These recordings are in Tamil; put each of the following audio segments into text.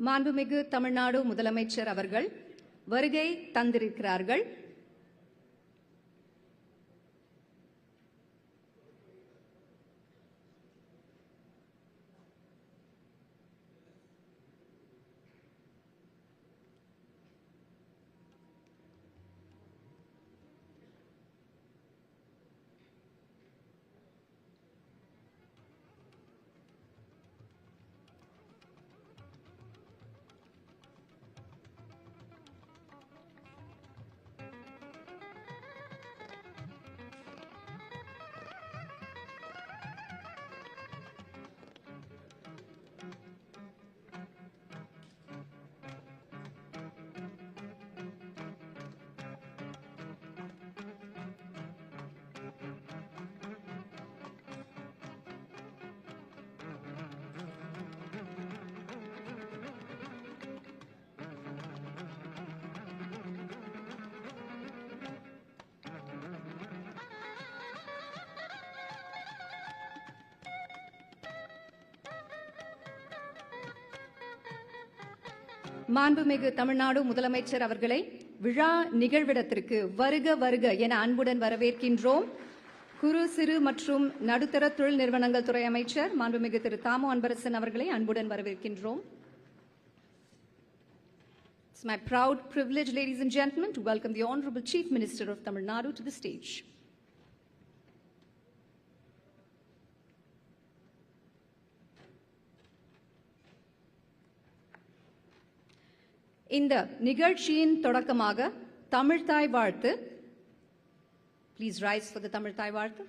மாண்புமிகு தமிழ்நாடு முதலமைச்சர் அவர்கள் வருகை தந்திருக்கிறார்கள். மாண்புமிகு தமிழ்நாடு முதலமைச்சர் அவர்களை விழா நிகழ்விடத்திற்கு வருக வருக என அன்புடன் வரவேற்கின்றோம். குறு சிறு மற்றும் நடுத்தர தொழில் நிறுவனங்கள் துறை அமைச்சர் மாண்புமிகு திரு தாமு அன்பரசன் அவர்களை அன்புடன் வரவேற்கின்றோம். It's my proud privilege, ladies and gentlemen, to welcome the Honorable Chief Minister of Tamil Nadu to the stage. இந்த நிகழ்ச்சியின் தொடக்கமாக தமிழ்தாய் வாழ்த்து. Please rise for the தமிழ்தாய் வாழ்த்து.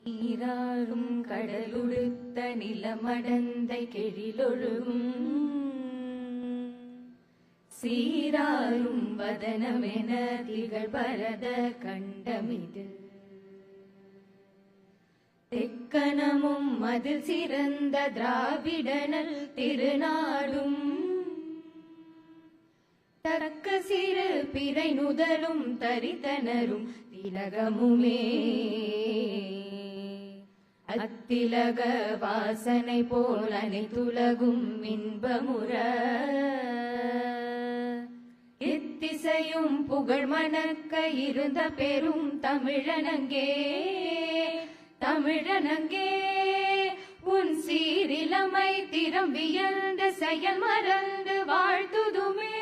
நீராறும் கடலுடுத்த நிலமடந்தை கெழிலொழுகும் சீராறும் வதனமென திகழ் பரத கண்டமிது தெக்கணமும் அதில் சிறந்த திராவிடனல் திருநாடும் தக்க சிறு பிறை நுதலும் தரித்தனரும் திலகமுமே அத்திலக வாசனை போல் அனைத்துலகும் இன்பமுற எத்திசையும் புகழ் மணக்க இருந்த பெரும் தமிழனங்கே தமிழனங்கே உன் சீரிலமை திறம் வியந்த செயல் மறந்து வாழ்த்துதுமே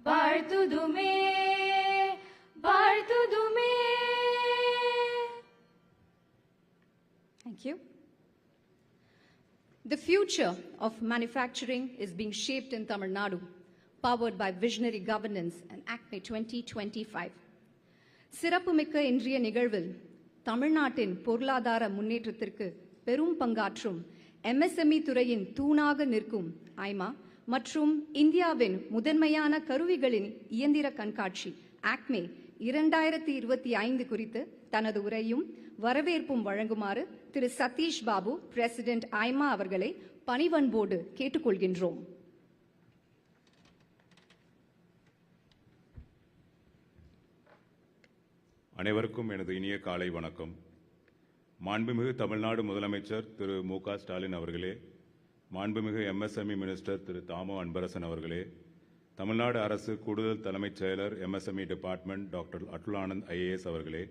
வாழ்த்துதுமே வாழ்த்துதுமே. Thank you. The future of manufacturing is being shaped in Tamil Nadu, powered by visionary governance and ACME 2025. சிறப்புமிக்க இன்றைய நிகழ்வில் தமிழ்நாட்டின் பொருளாதார முன்னேற்றத்திற்கு பெரும் பங்காற்றும் MSME துறையின் தூணாக நிற்கும் ஐமா மற்றும் இந்தியாவின் முதன்மையான கருவிகளின் இயந்திர கண்காட்சி ACME 2025 குறித்து தனது உரையும் வரவேற்பும் வழங்குமாறு திரு சதீஷ் பாபு, பிரசிடென்ட் ஐமா அவர்களை பணிவன்போடு கேட்டுக்கொள்கின்றோம். அனைவருக்கும் எனது இனிய காலை வணக்கம். மாண்புமிகு தமிழ்நாடு முதலமைச்சர் திரு மு.க. ஸ்டாலின் அவர்களே, மாண்புமிகு MSME மினிஸ்டர் திரு தாமு அன்பரசன் அவர்களே, தமிழ்நாடு அரசு கூடுதல் தலைமைச் செயலர் MSME department doctor Atul Anand IAS அவர்களே,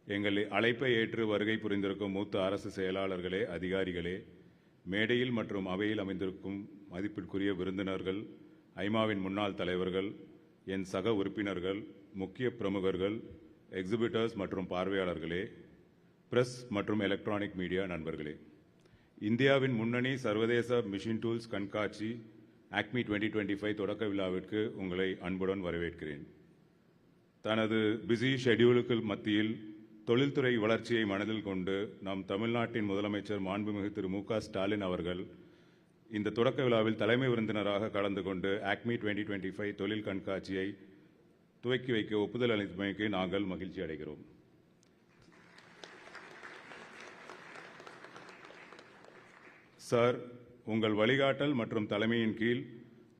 எங்கள் அழைப்பை ஏற்று வருகை புரிந்திருக்கும் மூத்த அரசு செயலாளர்களே, அதிகாரிகளே, மேடையில் மற்றும் அவையில் அமைந்திருக்கும் மதிப்பிற்குரிய விருந்தினர்கள், ஐமாவின் முன்னாள் தலைவர்கள், என் சக உறுப்பினர்கள், முக்கிய பிரமுகர்கள், எக்ஸிபிட்டர்ஸ் மற்றும் பார்வையாளர்களே, பிரஸ் மற்றும் எலக்ட்ரானிக் மீடியா நண்பர்களே, இந்தியாவின் முன்னணி சர்வதேச மிஷின் டூல்ஸ் கண்காட்சி ACME 2025 தொடக்க விழாவிற்கு உங்களை அன்புடன் வரவேற்கிறேன். தனது பிஸி ஷெட்யூலுக்கு மத்தியில் தொழில்துறை வளர்ச்சியை மனதில் கொண்டு நம் தமிழ்நாட்டின் முதலமைச்சர் மாண்புமிகு திரு மு.க. ஸ்டாலின் அவர்கள் இந்த தொடக்க விழாவில் தலைமை விருந்தினராக கலந்து கொண்டு ACME 2025 தொழில் கண்காட்சியை துவக்கி வைக்க ஒப்புதல் அளித்தமைக்கு நாங்கள் மகிழ்ச்சி அடைகிறோம். சார், உங்கள் வழிகாட்டல் மற்றும் தலைமையின் கீழ்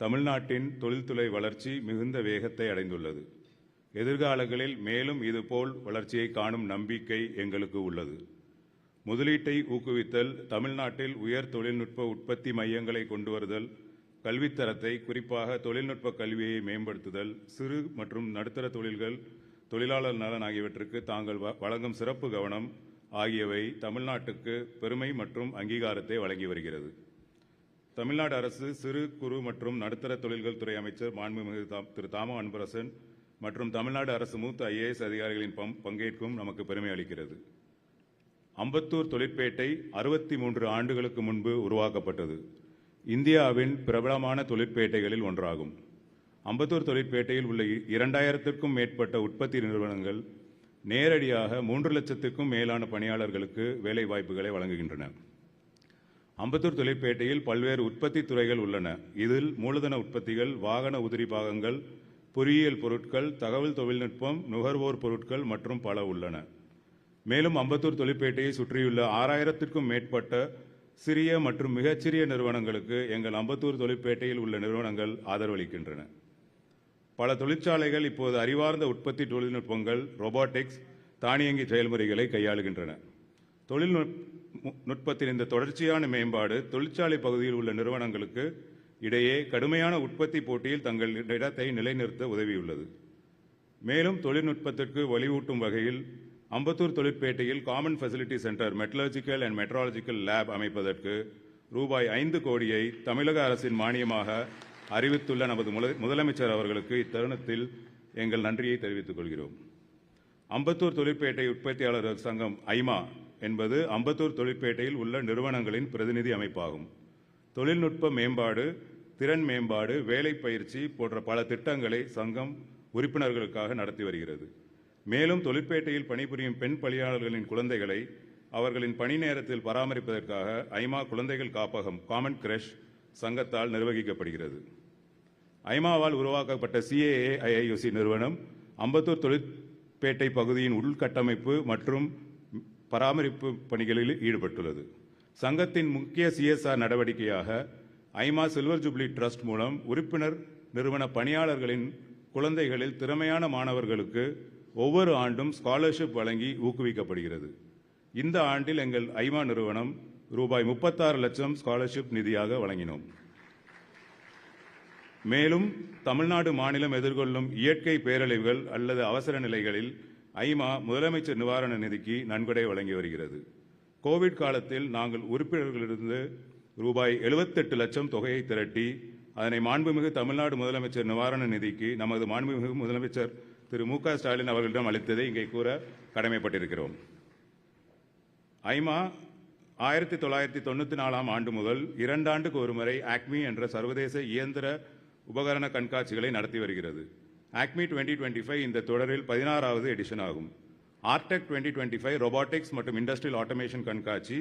தமிழ்நாட்டின் தொழில்துறை வளர்ச்சி மிகுந்த வேகத்தை அடைந்துள்ளது. எதிர்காலங்களில் மேலும் இதுபோல் வளர்ச்சியை காணும் நம்பிக்கை எங்களுக்கு உள்ளது. முதலீட்டை ஊக்குவித்தல், தமிழ்நாட்டில் உயர் தொழில்நுட்ப உற்பத்தி மையங்களை கொண்டு வருதல், கல்வித்தரத்தை குறிப்பாக தொழில்நுட்ப கல்வியை மேம்படுத்துதல், சிறு மற்றும் நடுத்தர தொழில்கள், தொழிலாளர் நலன் ஆகியவற்றுக்கு தாங்கள் வழங்கும் சிறப்பு கவனம் ஆகியவை தமிழ்நாட்டுக்கு பெருமை மற்றும் அங்கீகாரத்தை வழங்கி வருகிறது. தமிழ்நாடு அரசு சிறு குறு மற்றும் நடுத்தர தொழில்கள் துறை அமைச்சர் மாண்புமிகு திரு தாமோ அன்பரசன் மற்றும் தமிழ்நாடு அரசு மூத்த IAS அதிகாரிகளின் பங்கேற்கும் நமக்கு பெருமை அளிக்கிறது. அம்பத்தூர் தொழிற்பேட்டை 63 ஆண்டுகளுக்கு முன்பு உருவாக்கப்பட்டது. இந்தியாவின் பிரபலமான தொழிற்பேட்டைகளில் ஒன்றாகும். அம்பத்தூர் தொழிற்பேட்டையில் உள்ள 2000க்கும் மேற்பட்ட உற்பத்தி நிறுவனங்கள் நேரடியாக 3 லட்சத்திற்கும் மேலான பணியாளர்களுக்கு வேலை வாய்ப்புகளை வழங்குகின்றன. அம்பத்தூர் தொழிற்பேட்டையில் பல்வேறு உற்பத்தி துறைகள் உள்ளன. இதில் மூலதன உற்பத்திகள், வாகன உதிரி பாகங்கள், பொறியியல் பொருட்கள், தகவல் தொழில்நுட்பம், நுகர்வோர் பொருட்கள் மற்றும் பல உள்ளன. மேலும் அம்பத்தூர் தொழிற்பேட்டையை சுற்றியுள்ள 6000க்கும் மேற்பட்ட சிறிய மற்றும் மிகச்சிறிய நிறுவனங்களுக்கு எங்கள் அம்பத்தூர் தொழிற்பேட்டையில் உள்ள நிறுவனங்கள் ஆதரவளிக்கின்றன. பல தொழிற்சாலைகள் இப்போது அறிவார்ந்த உற்பத்தி தொழில்நுட்பங்கள், ரோபோட்டிக்ஸ், தானியங்கி செயல்முறைகளை கையாளுகின்றன. தொழில்நுட்பத்தின் இந்த தொடர்ச்சியான மேம்பாடு தொழிற்சாலை பகுதியில் உள்ள நிறுவனங்களுக்கு இடையே கடுமையான உற்பத்தி போட்டியில் தங்கள் இடத்தை நிலைநிறுத்த உதவியுள்ளது. மேலும் தொழில்நுட்பத்திற்கு வலிவூட்டும் வகையில் அம்பத்தூர் தொழிற்பேட்டையில் common facility centre, metallurgical and metrological lab அமைப்பதற்கு ரூபாய் 5 கோடியை தமிழக அரசின் மானியமாக அறிவித்துள்ள நமது முதலமைச்சர் அவர்களுக்கு இத்தருணத்தில் எங்கள் நன்றியை தெரிவித்துக் கொள்கிறோம். அம்பத்தூர் தொழிற்பேட்டை உற்பத்தியாளர்கள் சங்கம் ஐமா என்பது அம்பத்தூர் தொழிற்பேட்டையில் உள்ள நிறுவனங்களின் பிரதிநிதி அமைப்பாகும். தொழில்நுட்ப மேம்பாடு, திறன் மேம்பாடு, வேலை பயிற்சி போன்ற பல திட்டங்களை சங்கம் உறுப்பினர்களுக்காக நடத்தி வருகிறது. மேலும் தொழிற்பேட்டையில் பணிபுரியும் பெண் பணியாளர்களின் குழந்தைகளை அவர்களின் பணி நேரத்தில் பராமரிப்பதற்காக ஐமா குழந்தைகள் காப்பகம் காமன் கிரஷ் சங்கத்தால் நிர்வகிக்கப்படுகிறது. ஐமாவால் உருவாக்கப்பட்ட CAAIUC நிறுவனம் அம்பத்தூர் தொழிற்பேட்டை பகுதியின் உள்கட்டமைப்பு மற்றும் பராமரிப்பு பணிகளில் ஈடுபட்டுள்ளது. சங்கத்தின் முக்கிய CSR நடவடிக்கையாக ஐமா சில்வர் ஜூப்ளி ட்ரஸ்ட் மூலம் உறுப்பினர் நிறுவன பணியாளர்களின் குழந்தைகளில் திறமையான மாணவர்களுக்கு ஒவ்வொரு ஆண்டும் ஸ்காலர்ஷிப் வழங்கி ஊக்குவிக்கப்படுகிறது. இந்த ஆண்டில் எங்கள் ஐமா நிறுவனம் ரூபாய் 36 லட்சம் ஸ்காலர்ஷிப் நிதியாக வழங்கினோம். மேலும் தமிழ்நாடு மாநிலம் எதிர்கொள்ளும் இயற்கை பேரழிவுகள் அல்லது அவசர நிலைகளில் ஐமா முதலமைச்சர் நிவாரண நிதிக்கு நன்கொடை வழங்கி வருகிறது. கோவிட் காலத்தில் நாங்கள் உறுப்பினர்களிலிருந்து ரூபாய் 78 லட்சம் தொகையை திரட்டி அதனை மாண்புமிகு தமிழ்நாடு முதலமைச்சர் நிவாரண நிதிக்கு நமது மாண்புமிகு முதலமைச்சர் திரு மு க ஸ்டாலின் அவர்களிடம் அளித்ததை இங்கே கூற கடமைப்பட்டிருக்கிறோம். ஐமா 1994 ஆண்டு முதல் 2 ஆண்டுக்கு ஒருமுறை ஆக்மி என்ற சர்வதேச இயந்திர உபகரண கண்காட்சிகளை நடத்தி வருகிறது. ஆக்மி 2025 இந்த தொடரில் 16வது எடிஷன் ஆகும். ஆர்டெக் 2025 ரோபோட்டிக்ஸ் மற்றும் இண்டஸ்ட்ரியல் ஆட்டோமேஷன் கண்காட்சி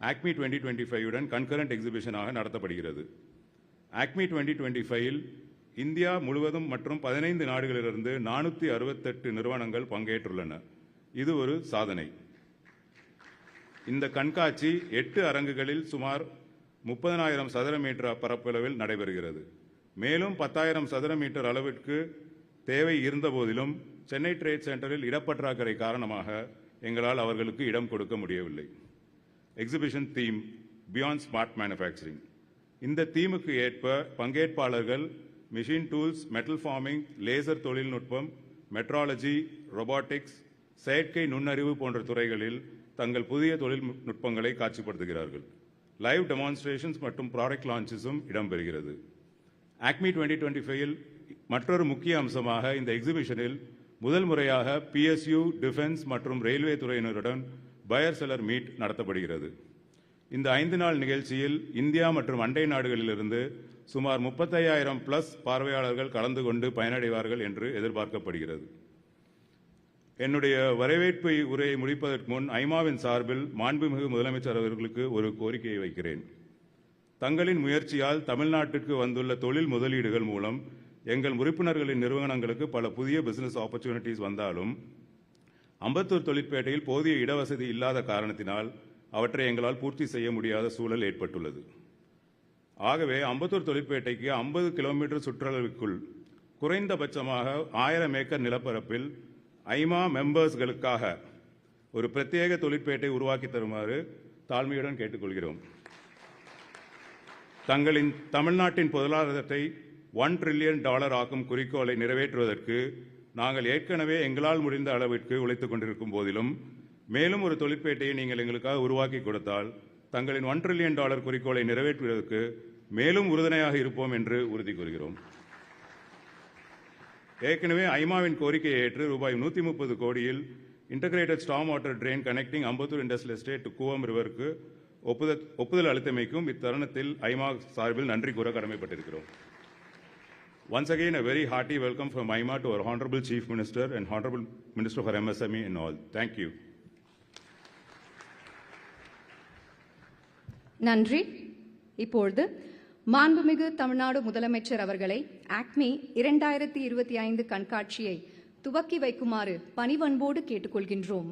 ஆக்மி 2025 கன்கரண்ட் எக்ஸிபிஷனாக நடத்தப்படுகிறது. ஆக்மி 2025 இந்தியா முழுவதும் மற்றும் 15 நாடுகளிலிருந்து 468 நிறுவனங்கள் பங்கேற்றுள்ளன. இது ஒரு சாதனை. இந்த கண்காட்சி 8 அரங்குகளில் சுமார் 30,000 சதுர மீட்டர் பரப்பளவில் நடைபெறுகிறது. மேலும் 10,000 சதுர மீட்டர் அளவிற்கு தேவை இருந்தபோதிலும் சென்னை ட்ரேட் சென்டரில் இடப்பற்றாக்குறை காரணமாக எங்களால் அவர்களுக்கு இடம் கொடுக்க முடியவில்லை. Exhibition theme beyond smart manufacturing. இந்த தீமுக்கு ஏற்ப பங்கேற்பாளர்கள் machine tools, metal forming, laser தொழில்நுட்பம், மெட்ராலஜி, ரோபோட்டிக்ஸ், செயற்கை நுண்ணறிவு போன்ற துறைகளில் தங்கள் புதிய தொழில்நுட்பங்களை காட்சிப்படுத்துகிறார்கள். லைவ் டெமான்ஸ்ட்ரேஷன்ஸ் மற்றும் ப்ராடக்ட் லான்ச்சஸும் இடம்பெறுகிறது. ஆக்மி 2025 மற்றொரு முக்கிய அம்சமாக இந்த எக்ஸிபிஷனில் முதல் முறையாக PSU, டிஃபென்ஸ் மற்றும் ரயில்வே துறையினருடன் பயர் செலர் மீட் நடத்தப்படுகிறது. இந்த 5 நாள் நிகழ்ச்சியில் இந்தியா மற்றும் அண்டை நாடுகளிலிருந்து சுமார் 35,000+ பார்வையாளர்கள் கலந்து கொண்டு பயனடைவார்கள் என்று எதிர்பார்க்கப்படுகிறது. என்னுடைய வரவேற்பு உரையை முடிப்பதற்கு முன் ஐமாவின் சார்பில் மாண்புமிகு முதலமைச்சர் அவர்களுக்கு ஒரு கோரிக்கையை வைக்கிறேன். தங்களின் முயற்சியால் தமிழ்நாட்டிற்கு வந்துள்ள தொழில் முதலீடுகள் மூலம் எங்கள் உறுப்பினர்களின் நிறுவனங்களுக்கு பல புதிய பிசினஸ் ஆப்பர்ச்சுனிட்டிஸ் வந்தாலும் அம்பத்தூர் தொழிற்பேட்டையில் போதிய இடவசதி இல்லாத காரணத்தினால் அவற்றை எங்களால் பூர்த்தி செய்ய முடியாத சூழல் ஏற்பட்டுள்ளது. ஆகவே அம்பத்தூர் தொழிற்பேட்டைக்கு 50 கிலோமீட்டர் சுற்றளவுக்குள் குறைந்தபட்சமாக 1000 ஏக்கர் நிலப்பரப்பில் ஐமா மெம்பர்ஸ்களுக்காக ஒரு பிரத்யேக தொழிற்பேட்டை உருவாக்கி தருமாறு தாழ்மையுடன் கேட்டுக்கொள்கிறோம். தங்களின் தமிழ்நாட்டின் பொருளாதாரத்தை $1 trillion ஆக்கும் குறிக்கோளை நிறைவேற்றுவதற்கு நாங்கள் ஏற்கனவே எங்களால் முடிந்த அளவிற்கு உழைத்துக் கொண்டிருக்கும் போதிலும் மேலும் ஒரு தொழிற்பேட்டையை நீங்கள் எங்களுக்காக உருவாக்கி கொடுத்தால் தங்களின் $1 trillion குறிக்கோளை நிறைவேற்றுவதற்கு மேலும் உறுதுணையாக இருப்போம் என்று உறுதி கூறுகிறோம். ஏற்கனவே ஐமாவின் கோரிக்கையை ஏற்று ரூபாய் 130 கோடியில் integrated storm water drain connecting Ambattur industrial estate to Cooum ரிவருக்கு ஒப்புதல் அளித்தமைக்கும் இத்தருணத்தில் ஐமா சார்பில் நன்றி கூற கடமைப்பட்டிருக்கிறோம். Once again, a very hearty welcome from IMA to our Honorable Chief Minister and Honorable Minister for MSME and all. Thank you. நன்றி. இப்பொழுது மாண்புமிகு தமிழ்நாடு முதலமைச்சர் அவர்களை ஆக்மி 2025 கண்காட்சியை துவக்கி வைக்குமாறு பணிவன்போடு கேட்டுக்கொள்கின்றோம்.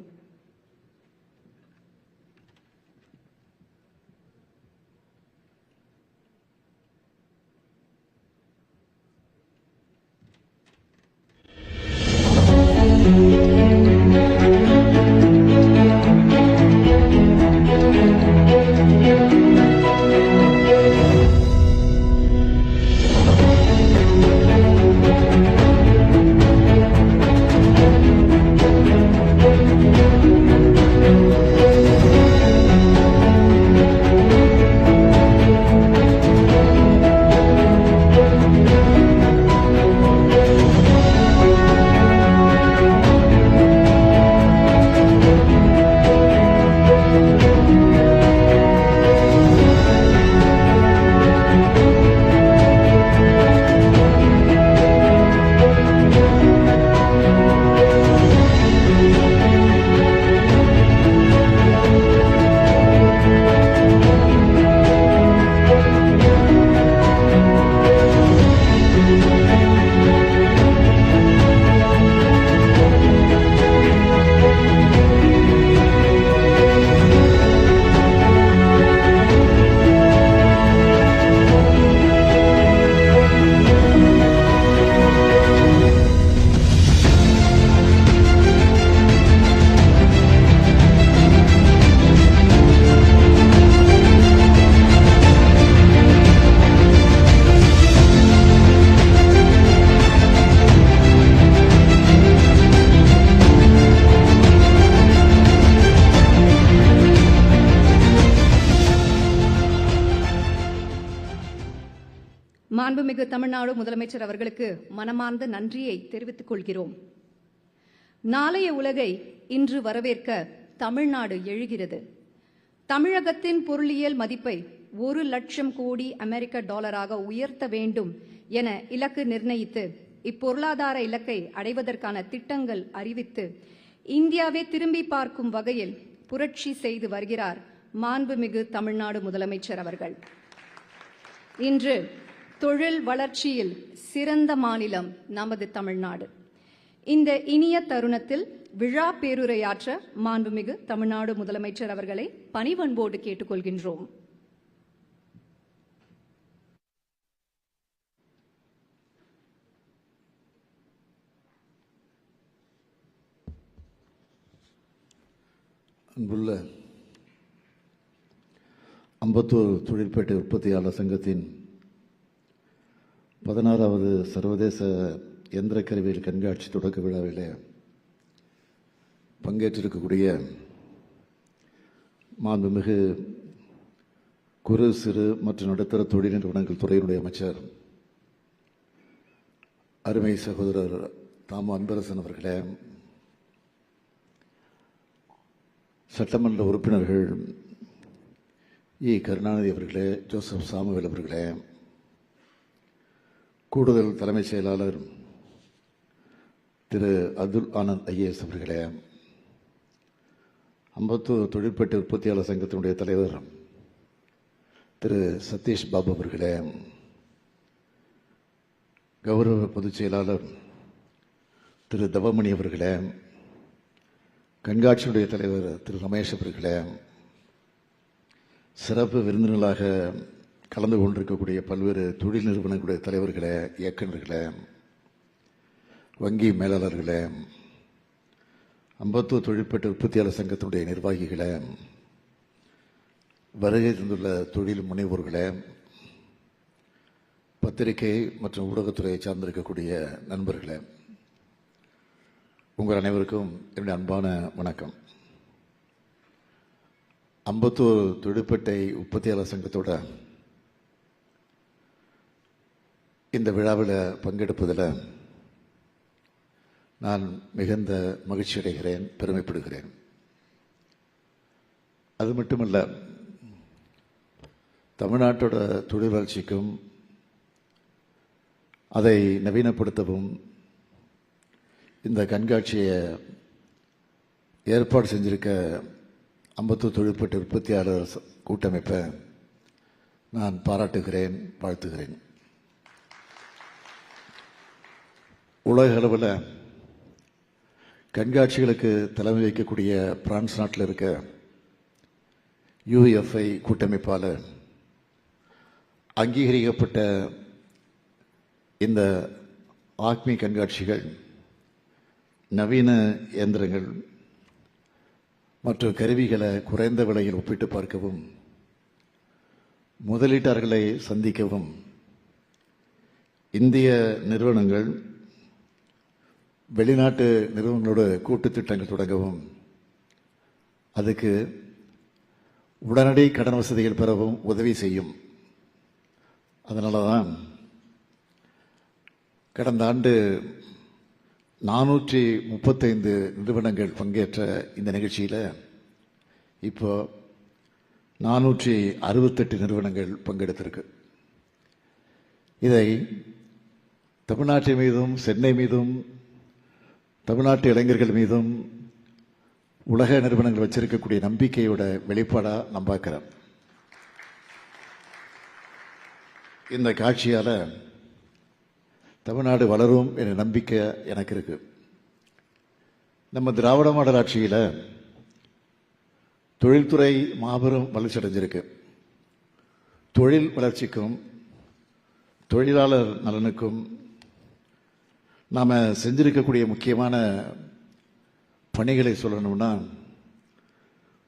மாண்புமிகு தமிழ்நாடு முதலமைச்சர் அவர்களுக்கு மனமார்ந்த நன்றியை தெரிவித்துக் கொள்கிறோம். நாளைய உலகை இன்று வரவேற்க தமிழ்நாடு எழுகிறது. தமிழகத்தின் பொருளியல் மதிப்பை 1 லட்சம் கோடி அமெரிக்க டாலராக உயர்த்த வேண்டும் என இலக்கு நிர்ணயித்து இப்பொருளாதார இலக்கை அடைவதற்கான திட்டங்கள் அறிவித்து இந்தியாவை திரும்பி பார்க்கும் வகையில் புரட்சி செய்து வருகிறார் மாண்புமிகு தமிழ்நாடு முதலமைச்சர் அவர்கள். இன்று தொழில் வளர்ச்சியில் சிறந்த மாநிலம் நமது தமிழ்நாடு. இந்த இனிய தருணத்தில் விழா பேருரையாற்ற மாண்புமிகு தமிழ்நாடு முதலமைச்சர் அவர்களை பணிவன்போடு கேட்டுக்கொள்கின்றோம். அன்புள்ள அம்பத்தூர் தொழிற்பேட்டை உற்பத்தியாளர் சங்கத்தின் 16வது சர்வதேச இயந்திர கருவியல் கண்காட்சி தொடக்க விழாவிலே பங்கேற்றிருக்கக்கூடிய மாண்புமிகு குறு சிறு மற்றும் நடுத்தர தொழில் நிறுவனங்கள் துறையினுடைய அமைச்சர் அருமை சகோதரர் தாமு அன்பரசன் அவர்களே, சட்டமன்ற உறுப்பினர்கள் இ கருணாநிதி அவர்களே, ஜோசப் சாமுவேல் அவர்களே, கூடுதல் தலைமைச் செயலாளர் திரு அப்துல் ஆனந்த் ஐஏஎஸ் அவர்களே, அம்பத்தூர் தொழிற்பேட்டை உற்பத்தியாளர் சங்கத்தினுடைய தலைவர் திரு சதீஷ் பாபு அவர்களே, கௌரவ பொதுச் செயலாளர் திரு தவமணி அவர்களே, கண்காட்சியுடைய தலைவர் திரு ரமேஷ் அவர்களே, சிறப்பு விருந்தினர்களாக கலந்து கொண்டிருக்கக்கூடிய பல்வேறு தொழில் நிறுவனங்களுடைய தலைவர்களே, இயக்குநர்களே, வங்கி மேலாளர்களே, அம்பத்தூர் தொழிற்பேட்டை உற்பத்தியாளர் சங்கத்தினுடைய நிர்வாகிகளை, வருகை தந்துள்ள தொழில் முனைவோர்களே, பத்திரிகை மற்றும் ஊடகத்துறையை சார்ந்திருக்கக்கூடிய நண்பர்களே, உங்கள் அனைவருக்கும் என்னுடைய அன்பான வணக்கம். அம்பத்தூர் தொழிற்பேட்டை உற்பத்தியாளர் சங்கத்தோட இந்த விழாவில் பங்கெடுப்பதில் நான் மிகுந்த மகிழ்ச்சி அடைகிறேன், பெருமைப்படுகிறேன். அது மட்டுமல்ல, தமிழ்நாட்டோட தொழில் வளர்ச்சிக்கும் அதை நவீனப்படுத்தவும் இந்த கண்காட்சியை ஏற்பாடு செஞ்சிருக்க அம்பத்தூர் தொழிற்பேட்டை உற்பத்தியாளர் கூட்டமைப்பை நான் பாராட்டுகிறேன், வாழ்த்துகிறேன். உலக அளவில் கண்காட்சிகளுக்கு தலைமை வைக்கக்கூடிய பிரான்ஸ் நாட்டில் இருக்க UEFI கூட்டமைப்பால் அங்கீகரிக்கப்பட்ட இந்த ஆக்மி கண்காட்சிகள் நவீன இயந்திரங்கள் மற்றும் கருவிகளை குறைந்த விலையில் ஒப்பிட்டு பார்க்கவும், முதலீட்டாளர்களை சந்திக்கவும், இந்திய நிறுவனங்கள் வெளிநாட்டு நிறுவனங்களோட கூட்டு திட்டங்கள் தொடங்கவும், அதுக்கு உடனடி கடன் வசதிகள் பெறவும் உதவி செய்யும். அதனால தான் கடந்த ஆண்டு 435 நிறுவனங்கள் பங்கேற்ற இந்த நிகழ்ச்சியில் இப்போ 468 நிறுவனங்கள் பங்கெடுத்திருக்கு. இதை தமிழ்நாட்டின் மீதும், சென்னை மீதும், தமிழ்நாட்டு இளைஞர்கள் மீதும் உலக நிறுவனங்கள் வச்சிருக்கக்கூடிய நம்பிக்கையோட வெளிப்பாடா நான் பார்க்கிறேன். இந்த காட்சியால தமிழ்நாடு வளரும் என்ற நம்பிக்கை எனக்கு இருக்கு. நம்ம திராவிட மாடல் ஆட்சியில் தொழில்துறை மாபெரும் வளர்ச்சி அடைஞ்சிருக்கு. தொழில் வளர்ச்சிக்கும் தொழிலாளர் நலனுக்கும் நாம் செஞ்சிருக்கக்கூடிய முக்கியமான பணிகளை சொல்லணும்னா,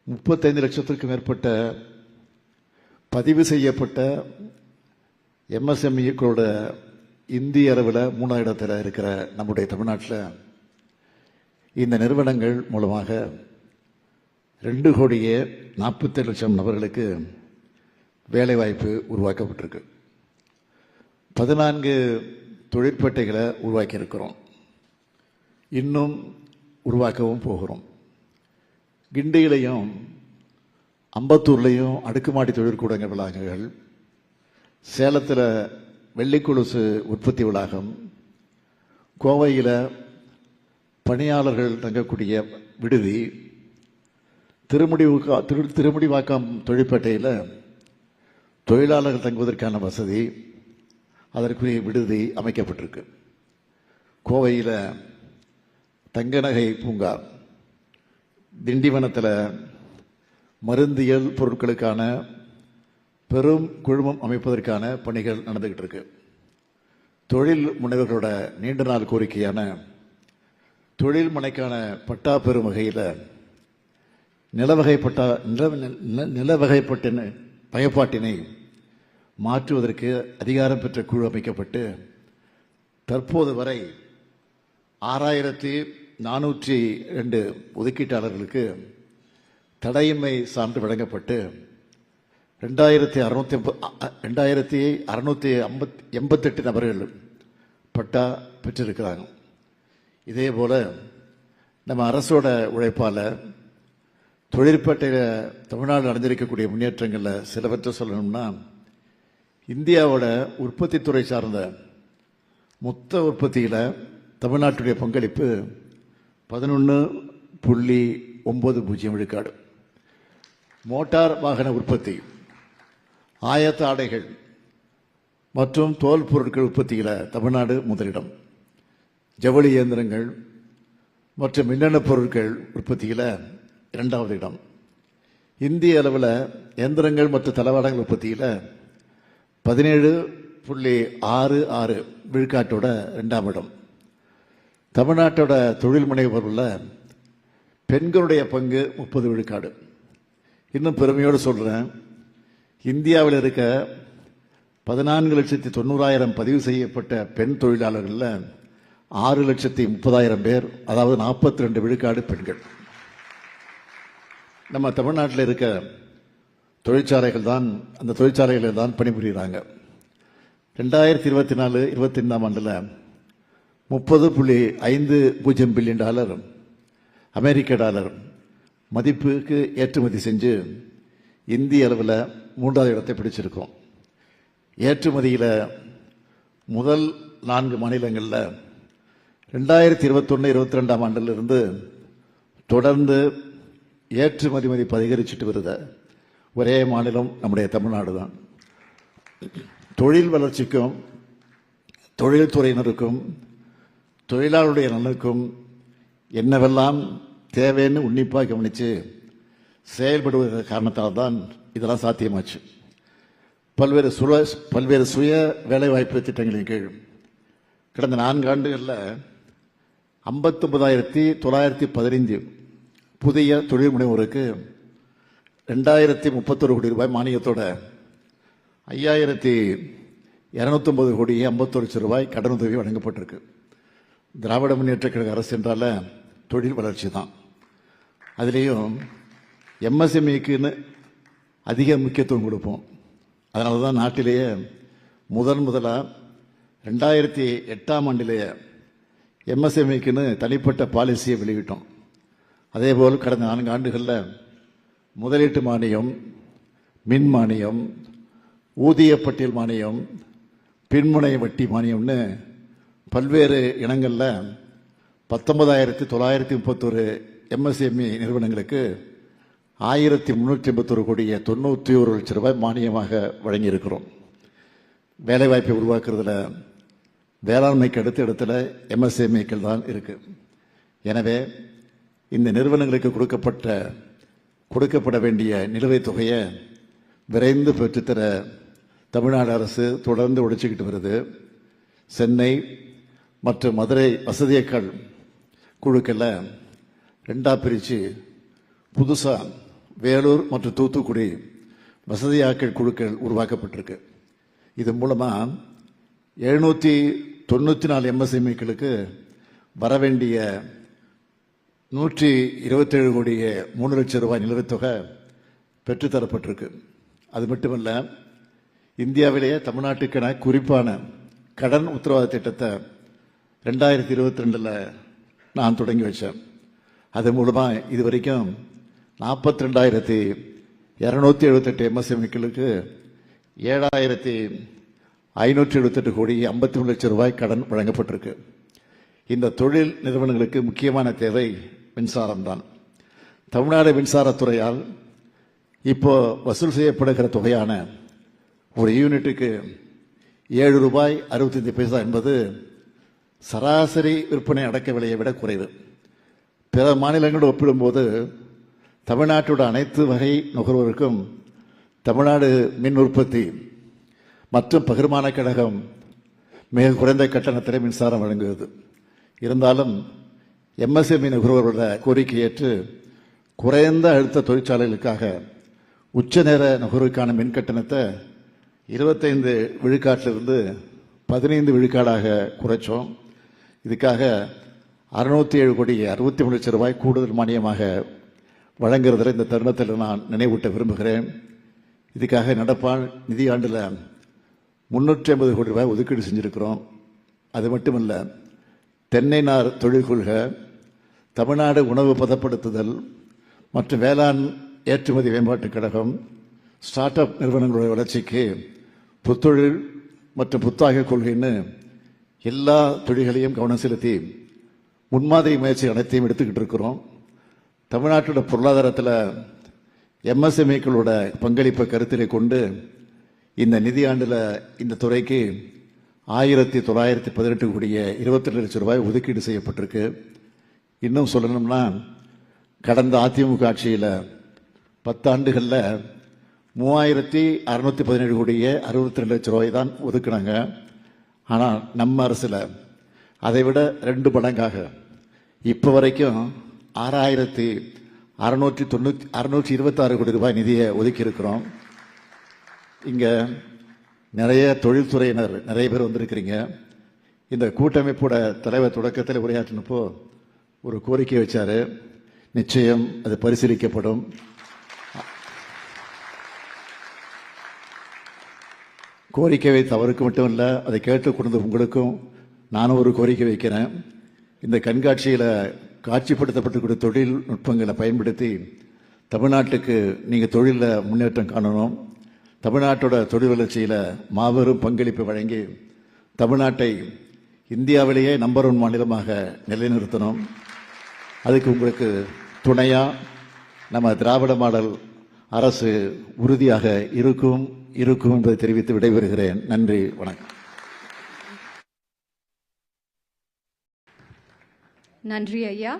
35 லட்சத்திற்கும் மேற்பட்ட பதிவு செய்யப்பட்ட MSMEக்களோட இந்திய அளவில் 3ஆம் இடத்தில் இருக்கிற நம்முடைய தமிழ்நாட்டில் இந்த நிறுவனங்கள் மூலமாக 2,47,00,000 நபர்களுக்கு வேலைவாய்ப்பு உருவாக்கப்பட்டிருக்கு. 14 தொழிற்பேட்டைகளை உருவாக்கி இருக்கிறோம், இன்னும் உருவாக்கவும் போகிறோம். கிண்டியிலையும் அம்பத்தூர்லையும் அடுக்குமாடி தொழிற்கூடங்கள் வளாகங்கள், சேலத்தில் வெள்ளிக்கொலுசு உற்பத்தி வளாகம், கோவையில் பணியாளர்கள் தங்கக்கூடிய விடுதி, திருமுடிவாக்கம் தொழிற்பேட்டையில் தொழிலாளர்கள் தங்குவதற்கான வசதி, அதற்குரிய விடுதி அமைக்கப்பட்டிருக்கு. கோவையில் தங்கநகை பூங்கா, திண்டிவனத்தில் மருந்தியல் பொருட்களுக்கான பெரும் குழுமம் அமைப்பதற்கான பணிகள் நடந்துகிட்டு இருக்கு. தொழில் முனைவர்களோட நீண்ட நாள் கோரிக்கையான தொழில் மனைக்கான பட்டா பெறும் வகையில் நிலவகைப்பட்ட பயன்பாட்டினை மாற்றுவதற்கு அதிகாரம் பெற்ற குழு அமைக்கப்பட்டு தற்போது வரை 6,402 ஒதுக்கீட்டாளர்களுக்கு தடையின்மை சான்று வழங்கப்பட்டு 2,688 நபர்கள் பட்டா பெற்றிருக்கிறாங்க. இதே போல நம்ம அரசோட உழைப்பால் தொழிற்பேட்டையில் தமிழ்நாடு அடைஞ்சிருக்கக்கூடிய முன்னேற்றங்களில் சிலவற்றை சொல்லணும்னா, இந்தியாவோட உற்பத்தி துறை சார்ந்த மொத்த உற்பத்தியில் தமிழ்நாட்டுடைய பங்களிப்பு 11.90 விழுக்காடு. மோட்டார் வாகன உற்பத்தி, ஆயத்த ஆடைகள் மற்றும் தோல் பொருட்கள் உற்பத்தியில் தமிழ்நாடு முதலிடம். ஜவுளி இயந்திரங்கள் மற்றும் மின்னணு பொருட்கள் உற்பத்தியில் 2வது இடம். இந்திய அளவில் இயந்திரங்கள் மற்றும் தளவாடங்கள் உற்பத்தியில் 17.66 விழுக்காட்டோட 2ஆம் இடம். தமிழ்நாட்டோட தொழில் முனைவோரில் பெண்களுடைய பங்கு 30 விழுக்காடு. இன்னும் பெருமையோடு சொல்றேன், இந்தியாவில் இருக்க 14,90,000 பதிவு செய்யப்பட்ட பெண் தொழிலாளர்களில் 6,30,000 பேர், அதாவது 42 விழுக்காடு பெண்கள். நம்ம தமிழ்நாட்டில் இருக்க தொழிற்சாலைகள் தான், அந்த தொழிற்சாலைகளில் தான் பணிபுரிகிறாங்க. 2024-25 ஆண்டில் $30.50 பில்லியன் அமெரிக்க டாலர் மதிப்புக்கு ஏற்றுமதி செஞ்சு இந்திய அளவில் 3வது இடத்தை பிடிச்சிருக்கோம். ஏற்றுமதியில் முதல் 4 மாநிலங்களில் 2021-22 ஆண்டிலிருந்து தொடர்ந்து ஏற்றுமதி மதிப்பு அதிகரிச்சுட்டு வருது ஒரே மாநிலம் நம்முடைய தமிழ்நாடு தான். தொழில் வளர்ச்சிக்கும் தொழில்துறையினருக்கும் தொழிலாளருடைய நலனுக்கும் என்னவெல்லாம் தேவைன்னு உன்னிப்பாக கவனித்து செயல்படுவத காரணத்தால் தான் இதெல்லாம் சாத்தியமாச்சு. பல்வேறு சுய வேலைவாய்ப்பு திட்டங்களின் கீழ் கடந்த 4 ஆண்டுகளில் 59,915 புதிய தொழில் முனைவோருக்கு 2,031 கோடி ரூபாய் மானியத்தோட 5,209 கோடி 51 லட்சம் ரூபாய் கடனுதவி வழங்கப்பட்டிருக்கு. திராவிட முன்னேற்ற கழக அரசு என்றால தொழில் வளர்ச்சி தான். அதுலேயும் எம்எஸ்எம்இக்குன்னு அதிக முக்கியத்துவம் கொடுப்போம். அதனால தான் நாட்டிலேயே முதலாக 2008 ஆண்டிலேயே எம்எஸ்எம்இக்குன்னு தனிப்பட்ட பாலிசியை வெளியிட்டோம். அதேபோல் கடந்த 4 ஆண்டுகளில் முதலீட்டு மானியம், மின் மானியம், ஊதிய பட்டியல் மானியம், பின்முனை வட்டி மானியம்னு பல்வேறு இனங்களில் 19,931 எம்எஸ்எம்இ நிறுவனங்களுக்கு 1,381 கோடியே 91 லட்சம் ரூபாய் மானியமாக வழங்கியிருக்கிறோம். வேலைவாய்ப்பை உருவாக்குறதுல வேளாண்மைக்கு அடுத்த இடத்துல எம்எஸ்எம்இக்கள் தான் இருக்கு. எனவே இந்த நிறுவனங்களுக்கு கொடுக்கப்பட வேண்டிய நிலுவைத் தொகையை விரைந்து பெற்றுத்தர தமிழ்நாடு அரசு தொடர்ந்து உழைச்சிக்கிட்டு வருது. சென்னை மற்றும் மதுரை வசதியக்கள் குழுக்களை 2ஆக பிரித்து புதுசாக வேலூர் மற்றும் தூத்துக்குடி வசதியாக்கள் குழுக்கள் உருவாக்கப்பட்டிருக்கு. இது மூலமாக 794 எம்எஸ்எம்இக்களுக்கு வர வேண்டிய 127 கோடியே 3 லட்சம் ரூபாய் நிலுவைத் தொகை பெற்றுத்தரப்பட்டிருக்கு. அது மட்டுமல்ல, இந்தியாவிலேயே தமிழ்நாட்டுக்கென குறிப்பான கடன் உத்தரவாத திட்டத்தை 2022 நான் தொடங்கி வச்சேன். அது மூலமாக இதுவரைக்கும் 42,278 எம்எஸ்எம்இக்களுக்கு 7,578 கோடி 53 லட்சம் ரூபாய் கடன் வழங்கப்பட்டிருக்கு. இந்த தொழில் நிறுவனங்களுக்கு முக்கியமான தேவை மின்சாரம் தான். தமிழ்நாடு மின்சாரத்துறையால் இப்போ வசூல் செய்யப்படுகிற தொகையான ஒரு யூனிட்டுக்கு 7 ரூபாய் 65 பைசா என்பது சராசரி விற்பனை அடக்க விலையை விட குறைவு. பிற மாநிலங்களோடு ஒப்பிடும்போது தமிழ்நாட்டோட அனைத்து வகை நுகர்வோருக்கும் தமிழ்நாடு மின் உற்பத்தி மற்றும் பகிர்மான கழகம் மிக குறைந்த கட்டணத்தில் மின்சாரம் வழங்குகிறது. இருந்தாலும் எம்எஸ்எம்இ நுகர்வோரோட கோரிக்கை ஏற்று குறைந்த அழுத்த தொழிற்சாலைகளுக்காக உச்ச நேர நுகர்வுக்கான மின் கட்டணத்தை 25 விழுக்காட்டிலிருந்து 15 விழுக்காடாக குறைச்சோம். இதுக்காக 607 கோடி 63 லட்சம் ரூபாய் கூடுதல் மானியமாக வழங்குறதில் இந்த தருணத்தில் நான் நினைவூட்ட விரும்புகிறேன். இதுக்காக நடப்பால் நிதியாண்டில் 350 கோடி ரூபாய் ஒதுக்கீடு செஞ்சிருக்கிறோம். அது மட்டுமல்ல, தென்னை நார் தொழில் கொள்கை, தமிழ்நாடு உணவு பதப்படுத்துதல் மற்றும் வேளாண் ஏற்றுமதி மேம்பாட்டுக் கழகம், ஸ்டார்ட் அப் நிறுவனங்களுடைய வளர்ச்சிக்கு புத்தொழில் மற்றும் புத்தாக்க கொள்கைன்னு எல்லா தொழில்களையும் கவனம் செலுத்தி முன்மாதிரி முயற்சி அனைத்தையும் எடுத்துக்கிட்டு இருக்கிறோம். தமிழ்நாட்டோட பொருளாதாரத்தில் எம்எஸ்எம்இக்களோட பங்களிப்பை கருத்திலே கொண்டு இந்த நிதியாண்டில் இந்த துறைக்கு 1,918 கோடியே 22 லட்சம் ரூபாய் ஒதுக்கீடு செய்யப்பட்டிருக்கு. இன்னும் சொல்லணும்னா, கடந்த அதிமுக ஆட்சியில் 10 ஆண்டுகளில் 3,617 கோடியே 62 லட்சம் ரூபாய் தான் ஒதுக்குனாங்க. ஆனால் நம்ம அரசில் அதை விட 2 மடங்காக இப்போ வரைக்கும் 6,626 கோடி ரூபாய் நிதியை ஒதுக்கி இருக்கிறோம். இங்க நிறைய தொழில்துறையினர் நிறைய பேர் வந்திருக்கிறீங்க. இந்த கூட்டமைப்போட தலைவர் தொடக்கத்தில் உரையாற்றினப்போ ஒரு கோரிக்கை வச்சாரு. நிச்சயம் அது பரிசீலிக்கப்படும். கோரிக்கை வைத்த அவருக்கு மட்டும் இல்லை, அதை கேட்டுக் கொண்ட உங்களுக்கும் நானும் ஒரு கோரிக்கை வைக்கிறேன். இந்த கண்காட்சியில் காட்சிப்படுத்தப்பட்டிருக்கிற தொழில்நுட்பங்களை பயன்படுத்தி தமிழ்நாட்டுக்கு நீங்கள் தொழிலில் முன்னேற்றம் காணணும். தமிழ்நாட்டோட தொழில் வளர்ச்சியில் மாபெரும் பங்களிப்பு வழங்கி தமிழ்நாட்டை இந்தியாவிலேயே நம்பர் 1 மாநிலமாக நிலைநிறுத்தணும். அதுக்கு உங்களுக்கு துணையாக நம்ம திராவிட மாடல் அரசு உறுதியாக இருக்கும் என்பதை தெரிவித்து விடைபெறுகிறேன். நன்றி, வணக்கம். நன்றி ஐயா.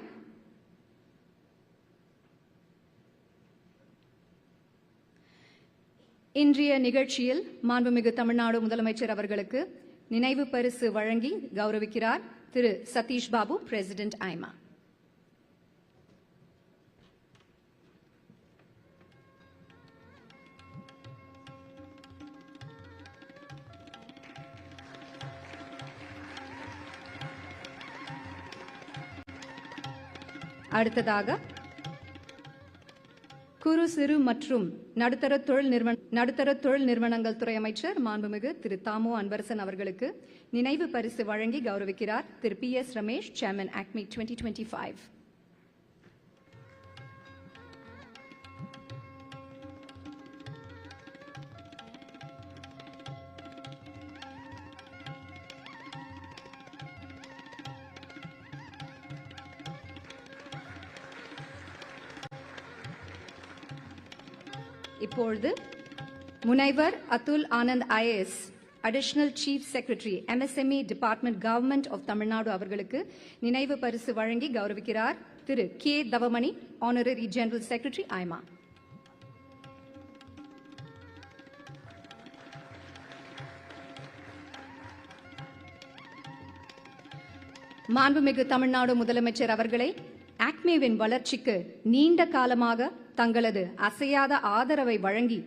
இன்றைய நிகழ்ச்சியில் மாண்புமிகு தமிழ்நாடு முதலமைச்சர் அவர்களுக்கு நினைவு பரிசு வழங்கி கௌரவிக்கிறார் திரு சதீஷ் பாபு, பிரசிடென்ட் ஐமா. அடுத்ததாக குறு சிறு மற்றும் நடுத்தர தொழில் நிறுவனங்கள் துறை அமைச்சர் மாண்புமிகு திரு தாமோ அன்பரசன் அவர்களுக்கு நினைவு பரிசு வழங்கி கௌரவிக்கிறார் Thiru PS Ramesh, chairman ACME 2025. இப்பொழுது முனைவர் Atul Anand IAS, additional chief secretary MSME department government of Tamil Nadu அவர்களுக்கு நினைவு பரிசு வழங்கி கௌரவிக்கிறார் Thiru K Thavamani, honorary general secretary AIMA. மாண்புமிகு தமிழ்நாடு முதலமைச்சர் அவர்களை ACMEவின் வளர்ச்சிக்கு நீண்ட காலமாக தங்களது அசையாத ஆதரவை வழங்கி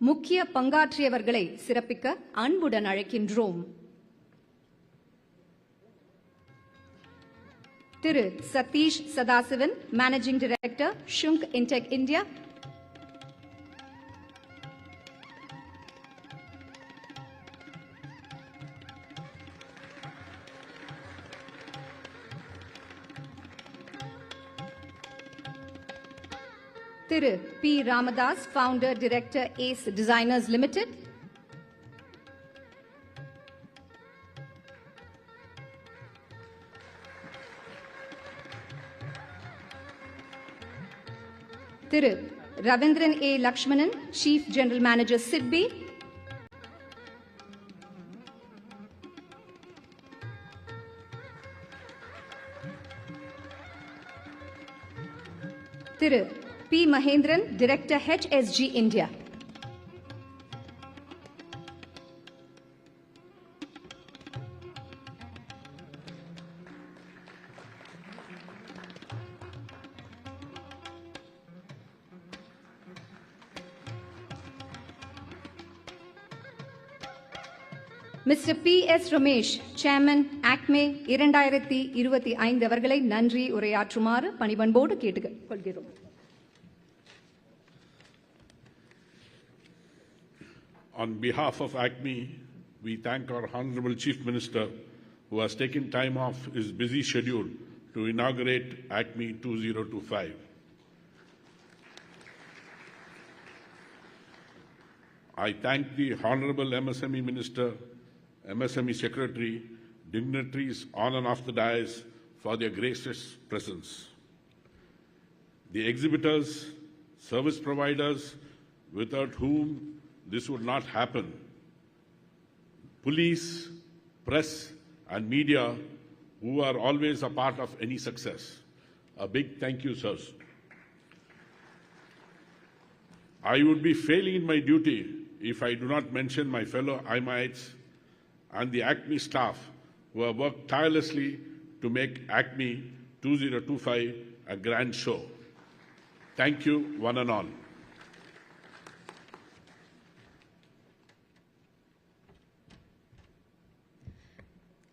முக்கிய பங்காற்றியவர்களை சிறப்பிக்க அன்புடன் அழைக்கின்றோம். Thiru Satish Sadasivan, managing director, Schunk Intec India. Thiru P Ramadas, founder director ACE designers limited. Thiru Ravindran A Lakshmanan, chief general manager SIDBI. Thiru P Mahendran, director HSG India. Mister PS Ramesh, chairman ACME 2025 அவர்களை நன்றி உரையாற்றுமாறு பணிபன்போடு கேட்டுக்கொள்கிறோம். On behalf of ACME, we thank our Honorable Chief Minister who has taken time off his busy schedule to inaugurate ACME 2025. I thank the Honorable MSME Minister, MSME Secretary, dignitaries on and off the dais for their gracious presence. The exhibitors, service providers without whom this would not happen, police, press and media who are always a part of any success. A big thank you, sirs. I would be failing in my duty if I do not mention my fellow IMAites and the ACME staff who have worked tirelessly to make ACME 2025 a grand show. Thank you, one and all.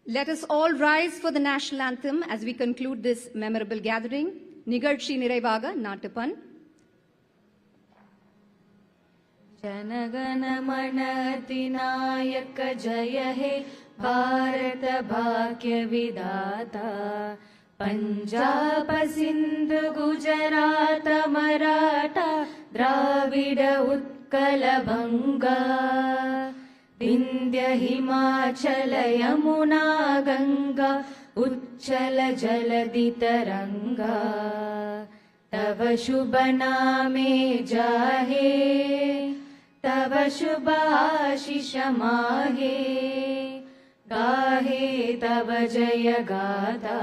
Let us all rise for the national anthem as we conclude this memorable gathering. நிகழ்ச்சி நிறைவாக நாட்டுப்பண். जनगण मन अधिनायक जय हे भारत भाग्य विधाता पंजाब सिंध गुजरात मराठा द्राविड उत्कल बंगा विंध्य हिमाचल यमुना गंगा उच्चल जलधि तरंगा तव शुभ नामे जाहे तव शुभ आशीष माहे गाहे तव जय गाथा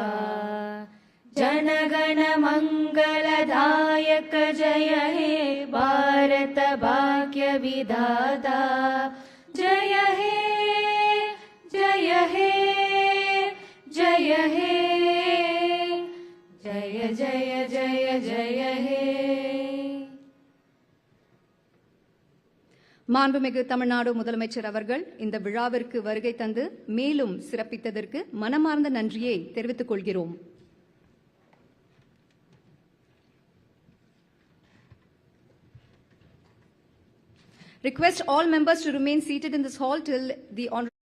जनगण मंगलदायक जय हे भारत भाग्य विधाता जय हे जय हे जय हे जय जय जय जय हे மாண்புமிகு தமிழ்நாடு முதலமைச்சர் அவர்கள் இந்த விழாவிற்கு வருகை தந்து மேலும் சிறப்பித்ததற்கு மனமார்ந்த நன்றியை தெரிவித்துக் கொள்கிறோம். Request all members to remain seated in this hall till the honorable